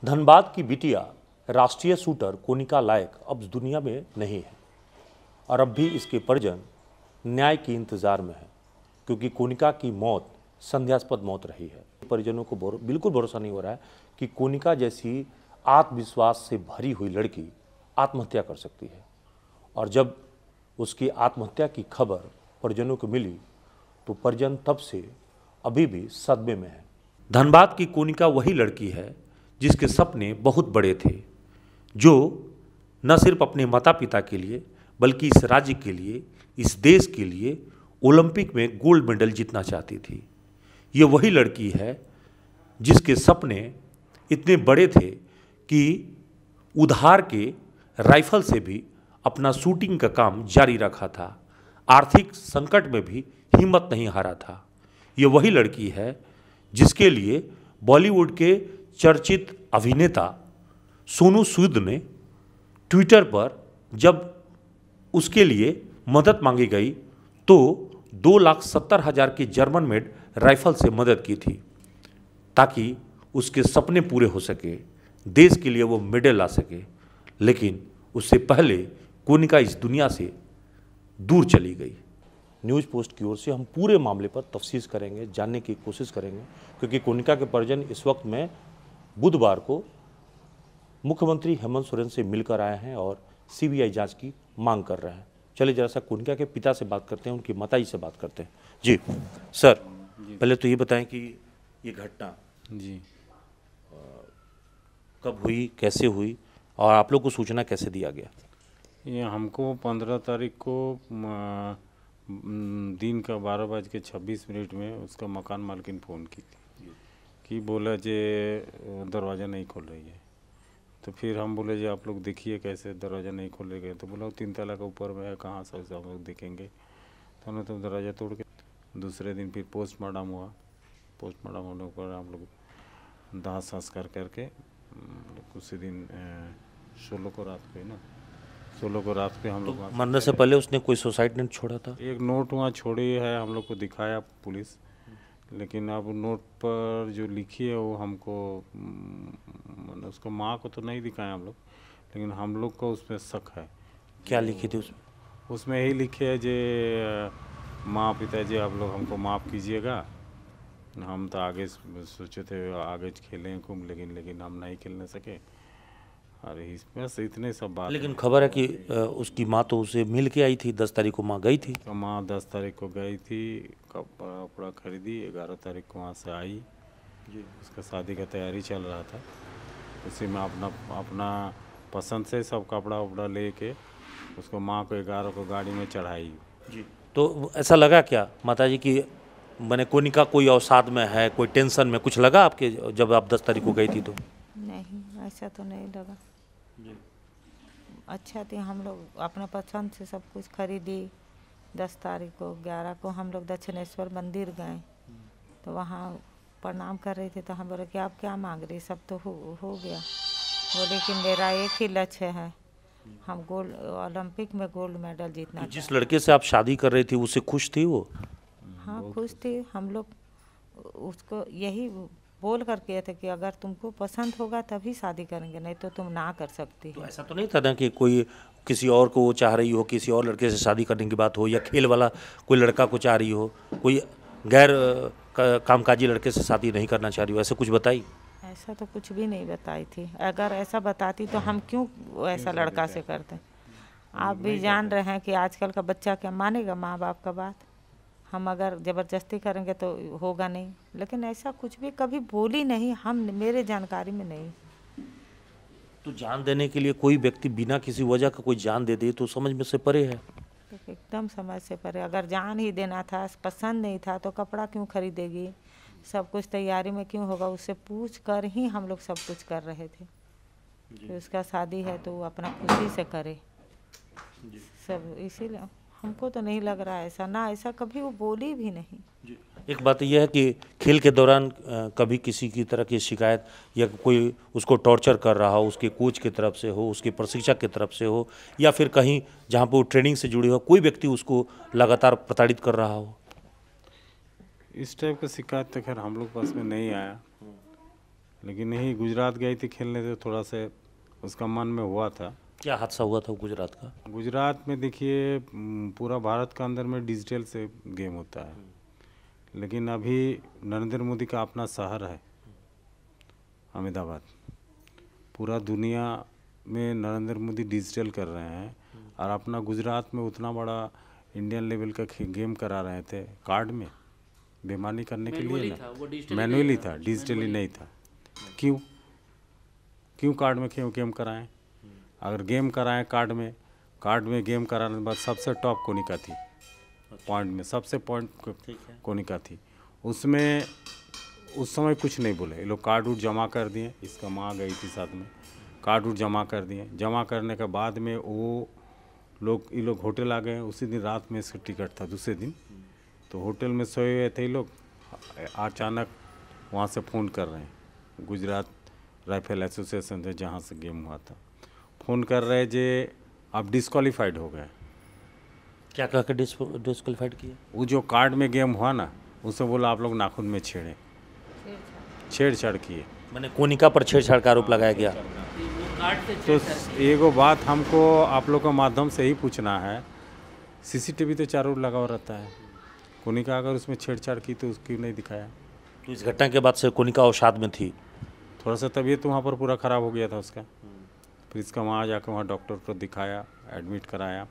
धनबाद की बिटिया राष्ट्रीय शूटर कोनिका लायक अब दुनिया में नहीं है और अब भी इसके परिजन न्याय के इंतजार में है, क्योंकि कोनिका की मौत संदेहास्पद मौत रही है। परिजनों को बिल्कुल भरोसा नहीं हो रहा है कि कोनिका जैसी आत्मविश्वास से भरी हुई लड़की आत्महत्या कर सकती है। और जब उसकी आत्महत्या की खबर परिजनों को मिली तो परिजन तब से अभी भी सदमे में है। धनबाद की कोनिका वही लड़की है जिसके सपने बहुत बड़े थे, जो न सिर्फ अपने माता पिता के लिए बल्कि इस राज्य के लिए, इस देश के लिए ओलंपिक में गोल्ड मेडल जीतना चाहती थी। ये वही लड़की है जिसके सपने इतने बड़े थे कि उधार के राइफल से भी अपना शूटिंग का काम जारी रखा था। आर्थिक संकट में भी हिम्मत नहीं हारा था। ये वही लड़की है जिसके लिए बॉलीवुड के चर्चित अभिनेता सोनू सूद ने ट्विटर पर जब उसके लिए मदद मांगी गई तो 2,70,000 के जर्मन मेड राइफल से मदद की थी, ताकि उसके सपने पूरे हो सके, देश के लिए वो मेडल ला सके। लेकिन उससे पहले कोनिका इस दुनिया से दूर चली गई। न्यूज़ पोस्ट की ओर से हम पूरे मामले पर तफ्सीस करेंगे, जानने की कोशिश करेंगे, क्योंकि कोनिका के परिजन इस वक्त में बुधवार को मुख्यमंत्री हेमंत सोरेन से मिलकर आए हैं और सीबीआई जांच की मांग कर रहे हैं। चलिए जरा सा कोनिका के पिता से बात करते हैं, उनकी माताजी से बात करते हैं। जी सर, पहले तो ये बताएं कि ये घटना जी कब हुई, कैसे हुई और आप लोग को सूचना कैसे दिया गया? ये हमको 15 तारीख को दिन का 12:26 में उसका मकान मालकिन फ़ोन की थी कि बोला जे दरवाज़ा नहीं खोल रही है। तो फिर हम बोले जी आप लोग देखिए कैसे दरवाज़ा नहीं खोले गए। तो बोला 3 तला का ऊपर में है, कहाँ से हम लोग देखेंगे। तो हमने तो दरवाज़ा तोड़ के दूसरे दिन फिर पोस्टमार्टम हुआ। पोस्टमार्टम होने पर हम लोग दाह संस्कार करके उसी दिन 16 को रात को, 16 को रात को हम लोग मरने से पहले उसने कोई सुसाइड नोट छोड़ा था? एक नोट वहाँ छोड़ी है, हम लोग को दिखाया पुलिस, लेकिन अब नोट पर जो लिखी है वो हमको मतलब उसको माँ को तो नहीं दिखाया हम लोग, लेकिन हम लोग को उसमें शक है। क्या लिखी थी उसमें? उसमें यही लिखे है जे माँ पिताजी आप लोग हमको माफ़ कीजिएगा, हम तो आगे सोचे थे आगे खेलें खूब, लेकिन हम नहीं खेलने सके। और इसमें से इतने सब बात। लेकिन खबर है कि उसकी माँ तो उसे मिल के आई थी। 10 तारीख को माँ गई थी। तो माँ 10 तारीख को गई थी, कपड़ा वपड़ा खरीदी, 11 तारीख को वहाँ से आई जी। उसका शादी का तैयारी चल रहा था, उसी में अपना पसंद से सब कपड़ा वपड़ा लेके उसको माँ को 11 को गाड़ी में चढ़ाई जी। तो ऐसा लगा क्या माताजी की मैंने कोनिका कोई अवसाद में है, कोई टेंशन में, कुछ लगा आपके जब आप 10 तारीख को गई थी? तो नहीं, ऐसा तो नहीं लगा जी। अच्छा थी, हम लोग अपना पसंद से सब कुछ खरीदी। 10 तारीख को 11 को हम लोग दक्षिणेश्वर मंदिर गए, तो वहाँ प्रणाम कर रहे थे। तो हम बोले कि आप क्या मांग रहे, सब तो हो गया। बोले कि मेरा एक ही लक्ष्य है, हम गोल्ड ओलंपिक में गोल्ड मेडल जीतना। तो जिस लड़के से आप शादी कर रही थी उससे खुश थी वो? हाँ खुश थी। हम लोग उसको यही बोल कर किए थे कि अगर तुमको पसंद होगा तभी शादी करेंगे, नहीं तो तुम ना कर सकती। तो ऐसा तो नहीं था ना कि कोई किसी और को वो चाह रही हो, किसी और लड़के से शादी करने की बात हो, या खेल वाला कोई लड़का को चाह रही हो, कोई गैर कामकाजी लड़के से शादी नहीं करना चाह रही हो, ऐसे कुछ बताई? ऐसा तो कुछ भी नहीं बताई थी। अगर ऐसा बताती तो हम क्यों ऐसा लड़का से करते। आप भी जान रहे हैं कि आजकल का बच्चा क्या मानेगा माँ बाप का बात। हम अगर ज़बरदस्ती करेंगे तो होगा नहीं, लेकिन ऐसा कुछ भी कभी बोली नहीं, हम मेरे जानकारी में नहीं। तो जान देने के लिए कोई व्यक्ति बिना किसी वजह का कोई जान दे दे तो समझ में से परे है। तो एकदम समझ से परे। अगर जान ही देना था, पसंद नहीं था तो कपड़ा क्यों खरीदेगी, सब कुछ तैयारी में क्यों होगा। उससे पूछ कर ही हम लोग सब कुछ कर रहे थे कि उसका शादी है तो वो अपना खुशी से करे सब। इसीलिए हमको तो नहीं लग रहा है ऐसा, ना ऐसा कभी वो बोली भी नहीं। एक बात यह है कि खेल के दौरान कभी किसी की तरह की शिकायत या कोई उसको टॉर्चर कर रहा हो, उसके कोच की तरफ से हो, उसके प्रशिक्षक की तरफ से हो, या फिर कहीं जहाँ पर वो ट्रेनिंग से जुड़ी हो, कोई व्यक्ति उसको लगातार प्रताड़ित कर रहा हो? इस टाइप का शिकायत तो खैर हम लोग पास में नहीं आया। लेकिन नहीं, गुजरात गई थी खेलने से थोड़ा से उसका मन में हुआ था। क्या हादसा हुआ था गुजरात का? गुजरात में देखिए पूरा भारत का अंदर में डिजिटल से गेम होता है, लेकिन अभी नरेंद्र मोदी का अपना शहर है अहमदाबाद, पूरा दुनिया में नरेंद्र मोदी डिजिटल कर रहे हैं, और अपना गुजरात में उतना बड़ा इंडियन लेवल का गेम करा रहे थे कार्ड में बेईमानी करने के लिए ना, मैनुअली था, डिजिटली नहीं था। क्यों क्यों कार्ड में क्यों गेम कराएं? अगर गेम कराएं कार्ड में गेम कराने के बाद सबसे टॉप कोनिका थी, पॉइंट में सबसे पॉइंट कोनिका थी, उसमें उस समय कुछ नहीं बोले, ये लोग कार्ड उड जमा कर दिए, इसका माँ गई थी साथ में, कार्ड उड जमा कर दिए, जमा करने के बाद में वो ये लोग होटल आ गए। उसी दिन रात में इसका टिकट था, दूसरे दिन, तो होटल में सोए हुए थे ये लोग, अचानक वहाँ से फ़ोन कर रहे हैं, गुजरात राइफल एसोसिएशन से जहाँ से गेम हुआ था, फ़ोन कर रहे जे आप डिस्क्वालीफाइड हो गए। क्या कह कर डिस्क्वालीफाइड किया? वो जो कार्ड में गेम हुआ ना, उसे बोला आप लोग नाखून में छेड़छाड़ किए, मैंने कोनिका पर छेड़छाड़ का आरोप लगाया गया। तो एगो बात हमको आप लोग के माध्यम से ही पूछना है, सीसीटीवी तो चारों ओर लगा हुआ रहता है, कोनिका अगर उसमें छेड़छाड़ की तो उसकी नहीं दिखाया? तो इस घटना के बाद से कोनिका अवसाद में थी, थोड़ा सा तबीयत वहाँ पर पूरा ख़राब हो गया था उसका, फिर इसका वहाँ जाकर वहाँ डॉक्टर को दिखाया, एडमिट कराया,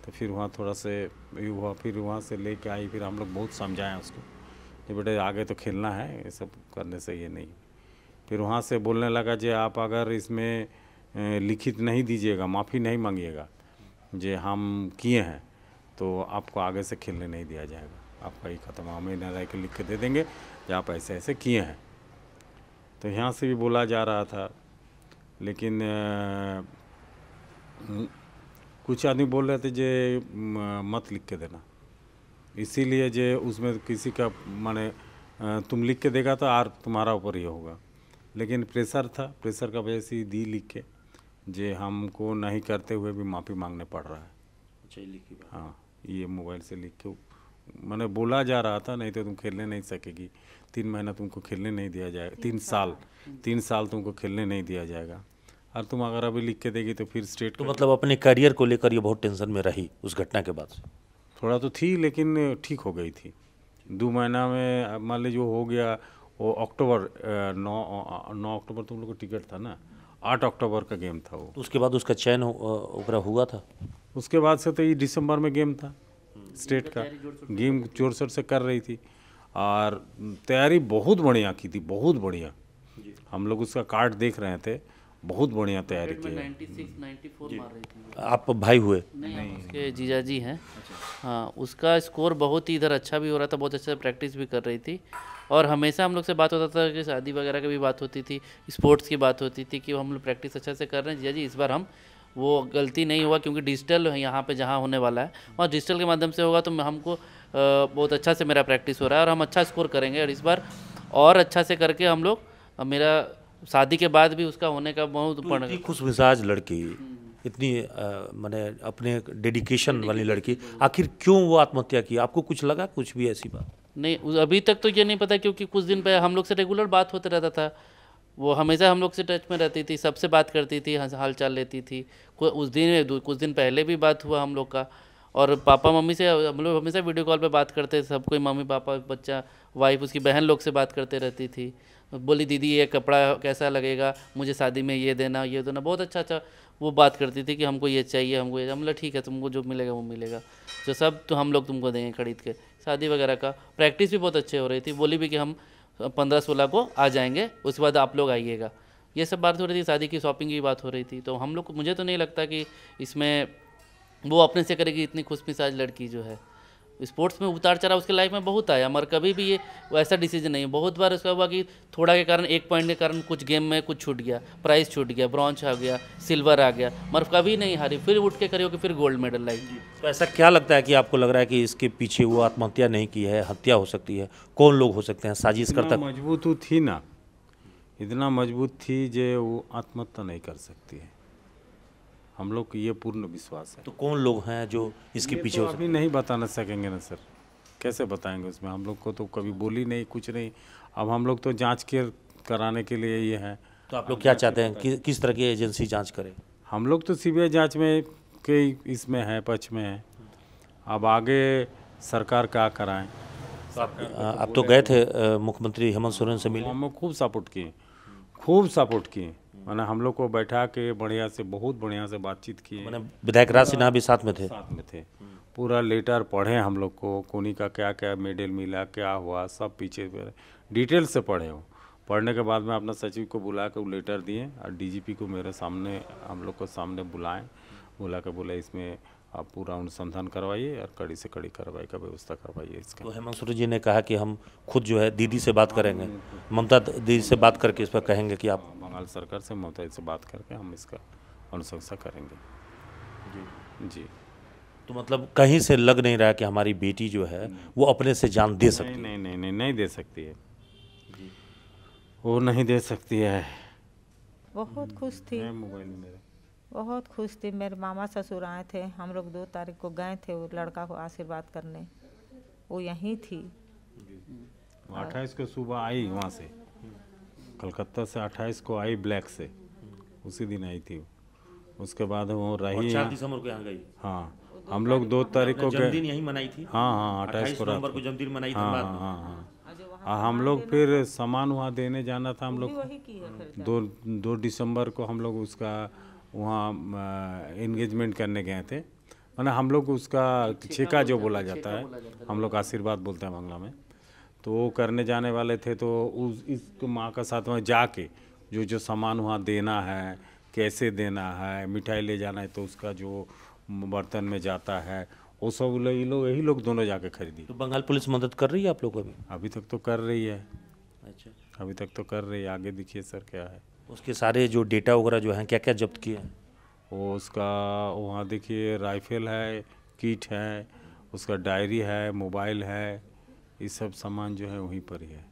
तो फिर वहाँ थोड़ा से ये हुआ, फिर वहाँ से लेके आई, फिर हम लोग बहुत समझाएं उसको कि बेटे आगे तो खेलना है, ये सब करने से ये नहीं। फिर वहाँ से बोलने लगा जे आप अगर इसमें लिखित नहीं दीजिएगा, माफ़ी नहीं मांगिएगा जे हम किए हैं, तो आपको आगे से खेलने नहीं दिया जाएगा, आपका ही ख़त्म, हम ही रह के लिख के दे देंगे कि आप ऐसे ऐसे किए हैं। तो यहाँ से भी बोला जा रहा था, लेकिन कुछ आदमी बोल रहे थे जे मत लिख के देना, इसीलिए जे उसमें किसी का माने तुम लिख के देगा तो आर तुम्हारा ऊपर ही होगा, लेकिन प्रेशर था, प्रेशर का वजह से दी लिख के जे हमको नहीं करते हुए भी माफ़ी मांगने पड़ रहा है। हाँ, ये मोबाइल से लिख के मैंने बोला जा रहा था, नहीं तो तुम खेलने नहीं सकेगी, 3 महीना तुमको खेलने नहीं दिया जाएगा, 3 साल तुमको खेलने नहीं दिया जाएगा, और तुम अगर अभी लिख के देगी तो फिर स्टेट। तो मतलब अपने करियर को लेकर ये बहुत टेंशन में रही उस घटना के बाद से? थोड़ा तो थी, लेकिन ठीक हो गई थी 2 महीना में। मान लीजिए जो हो गया वो अक्टूबर 9 अक्टूबर तुम लोग को टिकट था ना, 8 अक्टूबर का गेम था वो। तो उसके बाद उसका चयन वगैरह हुआ था? उसके बाद से तो ये दिसंबर में गेम था, स्टेट का गेम जोर शोर से कर रही थी, और तैयारी बहुत बढ़िया की थी, बहुत बढ़िया। हम लोग उसका कार्ड देख रहे थे, बहुत बढ़िया तैयारी की है। 96-94 मार रही थी। आप भाई हुए? नहीं, उसके जीजा जी हैं। हाँ, उसका स्कोर बहुत ही इधर अच्छा भी हो रहा था, बहुत अच्छा प्रैक्टिस भी कर रही थी, और हमेशा हम लोग से बात होता था कि शादी वगैरह की भी बात होती थी, स्पोर्ट्स की बात होती थी कि हम लोग प्रैक्टिस अच्छा से कर रहे हैं जीजा जी, इस बार हम वो गलती नहीं हुआ, क्योंकि डिजिटल यहाँ पे जहाँ होने वाला है वहाँ डिजिटल के माध्यम से होगा, तो हमको बहुत अच्छा से मेरा प्रैक्टिस हो रहा है और हम अच्छा स्कोर करेंगे, और इस बार और अच्छा से करके हम लोग, मेरा शादी के बाद भी उसका होने का बहुत इतनी खुश मिजाज लड़की, इतनी माने अपने डेडिकेशन वाली लड़की, आखिर क्यों वो आत्महत्या की? आपको कुछ लगा, कुछ भी ऐसी बात? नहीं, अभी तक तो ये नहीं पता, क्योंकि कुछ दिन पहले हम लोग से रेगुलर बात होते रहता था, वो हमेशा हम लोग से टच में रहती थी, सबसे बात करती थी, हाल चाल लेती थी। कुछ दिन पहले भी बात हुआ हम लोग का, और पापा मम्मी से हम लोग हमेशा वीडियो कॉल पे बात करते थे, सब कोई, मम्मी पापा बच्चा वाइफ उसकी बहन लोग से बात करते रहती थी। बोली दीदी ये कपड़ा कैसा लगेगा, मुझे शादी में ये देना ये देना, बहुत अच्छा वो बात करती थी कि हमको ये चाहिए, हमको ये, मतलब ठीक है तुमको जो मिलेगा वो मिलेगा, जो सब तो हम लोग तुमको देंगे खरीद के। शादी वगैरह का प्रैक्टिस भी बहुत अच्छे हो रही थी, बोली भी कि हम 15-16 को आ जाएंगे, उसके बाद आप लोग आइएगा, ये सब बात हो रही थी। शादी की शॉपिंग की बात हो रही थी, तो हम लोग, मुझे तो नहीं लगता कि इसमें वो अपने से करेगी, इतनी खुशमिजाज लड़की जो है। स्पोर्ट्स में उतार चढ़ाव उसके लाइफ में बहुत आया, मगर कभी भी ये ऐसा डिसीजन नहीं, बहुत बार उसका हुआ कि थोड़ा के कारण, 1 पॉइंट के कारण कुछ गेम में कुछ छूट गया, प्राइज छूट गया, ब्रॉन्ज आ गया, सिल्वर आ गया, मगर कभी नहीं हारी, फिर उठ के खड़ी होकर फिर गोल्ड मेडल लाई। तो ऐसा क्या लगता है कि आपको लग रहा है कि इसके पीछे वो आत्महत्या नहीं की है, हत्या हो सकती है? कौन लोग हो सकते हैं साजिश करता? मजबूत थी ना, इतना मजबूत थी जे वो आत्महत्या नहीं कर सकती है, हम लोग को ये पूर्ण विश्वास है। तो कौन लोग हैं जो इसके पीछे हो सकते अभी नहीं बता ना सकेंगे ना सर, कैसे बताएंगे उसमें, हम लोग को तो कभी बोली नहीं, कुछ नहीं। अब हम लोग तो जांच के कराने के लिए ये है। तो आप लोग क्या चाहते हैं कि किस तरह की एजेंसी जांच करे? हम लोग तो सीबीआई जांच में के इसमें है, पक्ष में है। अब आगे सरकार क्या कराएं। आप तो गए थे मुख्यमंत्री हेमंत सोरेन से मिले? हम खूब सपोर्ट किए, खूब सपोर्ट किए। मैंने हम लोग को बैठा के बढ़िया से, बहुत बढ़िया से बातचीत किए। मैंने विधायक राज सिन्हा भी साथ में थे? साथ में थे। पूरा लेटर पढ़े हम लोग को, कोनी का क्या क्या मेडल मिला, क्या हुआ, सब पीछे डिटेल से पढ़े हो। पढ़ने के बाद में अपना सचिव को बुला के वो लेटर दिए और डीजीपी को मेरे सामने, हम लोग को सामने बुलाएं, बुला के बोले इसमें आप पूरा अनुसंधान करवाइए और कड़ी से कड़ी कार्रवाई का व्यवस्था करवाइए इसका। तो हेमंत सोरेन जी ने कहा कि हम खुद जो है दीदी से बात करेंगे, ममता दीदी से बात करके इस पर कहेंगे कि आप बंगाल सरकार से, ममता जी से बात करके हम इसका अनुशंसा करेंगे। जी। तो मतलब कहीं से लग नहीं रहा कि हमारी बेटी जो है वो अपने से जान दे सकती है? नहीं नहीं नहीं नहीं दे सकती है, वो नहीं दे सकती है। बहुत खुश थी, मोबाइल मेरे बहुत खुश थी। मेरे मामा ससुर आए थे, हम लोग 2 तारीख को गए थे वो लड़का को आशीर्वाद करने, वो यहीं थी। 28 को सुबह आई वहाँ से, कलकत्ता से 28 को आई ब्लैक से, उसी दिन आई थी। उसके बाद वो रही 4 दिसंबर को यहाँ गई? हाँ, हम लोग 2 तारीख को गए। जन्मदिन यहीं मनाई थी? हाँ हाँ, 28 को नवंबर को जन्मदिन मनाई थी। हाँ बाद हाँ में हाँ हाँ। हम लोग फिर सामान वहाँ देने जाना था हम लोग को। वही की है फिर। 2 दिसंबर को हम लोग उसका वहाँ एंगेजमेंट करने गए थे। माना हम लोग उसका छेका जो बोला जाता है, हम लोग आशीर्वाद बोलते हैं बांग्ला में, तो वो करने जाने वाले थे। तो उस इस माँ का साथ में जाके जो सामान वहाँ देना है, कैसे देना है, मिठाई ले जाना है तो उसका जो बर्तन में जाता है वो सब यही लोग दोनों जाके खरीदी। तो बंगाल पुलिस मदद कर रही है आप लोग को? अभी तक तो कर रही है। अच्छा, अभी तक तो कर रही है, आगे देखिए सर क्या है। उसके सारे जो डेटा वगैरह जो हैं क्या क्या जब्त किए हैं? वो उसका वहाँ देखिए राइफल है, किट है, उसका डायरी है, मोबाइल है, ये सब सामान जो है वहीं पर ही है।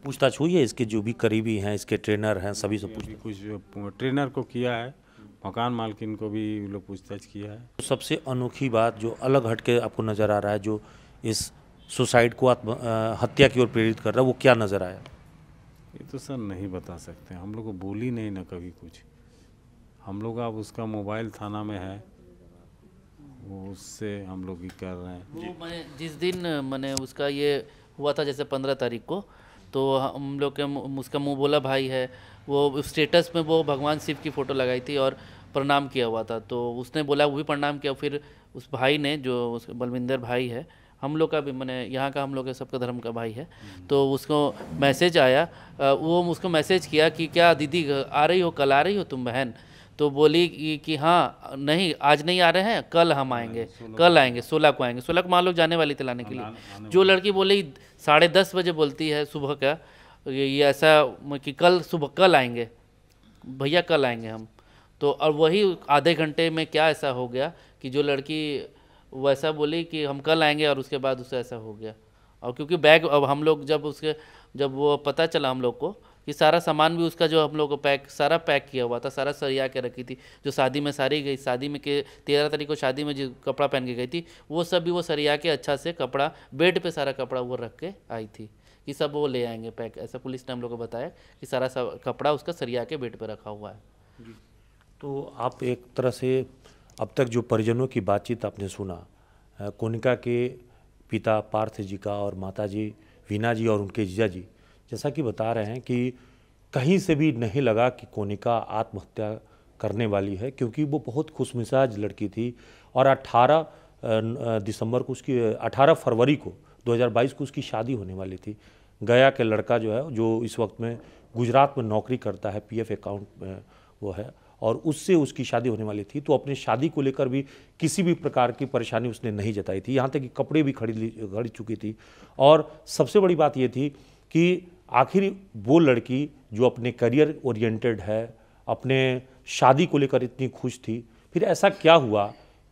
पूछताछ हुई है इसके जो भी करीबी हैं, इसके ट्रेनर हैं, सभी से अभी कुछ ट्रेनर को किया है, मकान मालकिन को भी लोग पूछताछ किया है। तो सबसे अनोखी बात जो अलग हटके आपको नज़र आ रहा है, जो इस सुसाइड को हत्या की ओर प्रेरित कर रहा है, वो क्या नज़र आया? ये तो सर नहीं बता सकते, हम लोग को बोली नहीं ना कभी कुछ। हम लोग अब उसका मोबाइल थाना में है, वो उससे हम लोग ही कर रहे हैं। वो मैंने जिस दिन मैंने उसका ये हुआ था, जैसे 15 तारीख को, तो हम लोग के उसका मुँह बोला भाई है, वो स्टेटस में वो भगवान शिव की फ़ोटो लगाई थी और प्रणाम किया हुआ था। तो उसने बोला, वो भी प्रणाम किया। फिर उस भाई ने, जो उस बलविंदर भाई है, हम लोग का भी मैंने यहाँ का, हम लोग के सबका धर्म का भाई है, तो उसको मैसेज आया, वो उसको मैसेज किया कि क्या दीदी आ रही हो, कल आ रही हो तुम बहन? तो बोली कि हाँ, नहीं आज नहीं आ रहे हैं, कल हम आएंगे, कल आएंगे, 16 को आएंगे। 16 को मान लोग जाने वाली थी लाने के लिए। जो लड़की बोली 10:30 बजे बोलती है सुबह का, ये ऐसा कि कल सुबह, कल आएंगे भैया, कल आएंगे हम। तो और वही आधे घंटे में क्या ऐसा हो गया कि जो लड़की वैसा बोली कि हम कल आएंगे और उसके बाद उससे ऐसा हो गया। और क्योंकि बैग, अब हम लोग जब वो पता चला हम लोग को कि सारा सामान भी उसका जो हम लोग को सारा पैक किया हुआ था, सारा सरिया के रखी थी। जो शादी में सारी गई, शादी में के 13 तारीख को शादी में जो कपड़ा पहन के गई थी, वो सब भी वो सरिया के अच्छा से कपड़ा, बेड पे सारा कपड़ा वो रख के आई थी कि सब वो ले आएंगे पैक। ऐसा पुलिस ने हम लोग को बताया कि सारा कपड़ा उसका सरिया के बेड पे रखा हुआ है। तो आप एक तरह से अब तक जो परिजनों की बातचीत आपने सुना, कोनिका के पिता पार्थ जी का और माता जी वीना जी और उनके जीजा जी, जैसा कि बता रहे हैं कि कहीं से भी नहीं लगा कि कोनिका आत्महत्या करने वाली है, क्योंकि वो बहुत खुशमिजाज लड़की थी। और 18 दिसंबर को उसकी 18 फरवरी को 2022 को उसकी शादी होने वाली थी। गया के लड़का जो है, जो इस वक्त में गुजरात में नौकरी करता है, पीएफ अकाउंट में वो है, और उससे उसकी शादी होने वाली थी। तो अपनी शादी को लेकर भी किसी भी प्रकार की परेशानी उसने नहीं जताई थी, यहाँ तक कि कपड़े भी खरीद चुकी थी। और सबसे बड़ी बात ये थी कि आखिर वो लड़की जो अपने करियर ओरिएंटेड है, अपने शादी को लेकर इतनी खुश थी, फिर ऐसा क्या हुआ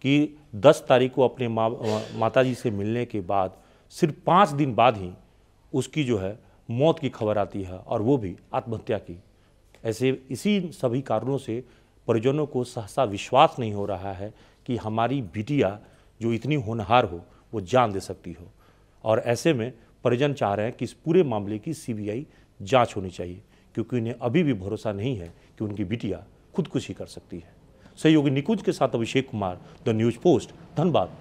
कि 10 तारीख को अपने माताजी से मिलने के बाद सिर्फ 5 दिन बाद ही उसकी जो है मौत की खबर आती है, और वो भी आत्महत्या की। ऐसे इसी सभी कारणों से परिजनों को सहसा विश्वास नहीं हो रहा है कि हमारी बिटिया जो इतनी होनहार हो वो जान दे सकती हो। और ऐसे में परिजन चाह रहे हैं कि इस पूरे मामले की सीबीआई जांच होनी चाहिए, क्योंकि उन्हें अभी भी भरोसा नहीं है कि उनकी बिटिया खुदकुशी कर सकती है। सहयोगी निकुंज के साथ Abhishek Kumar, the News Post, Dhanbad.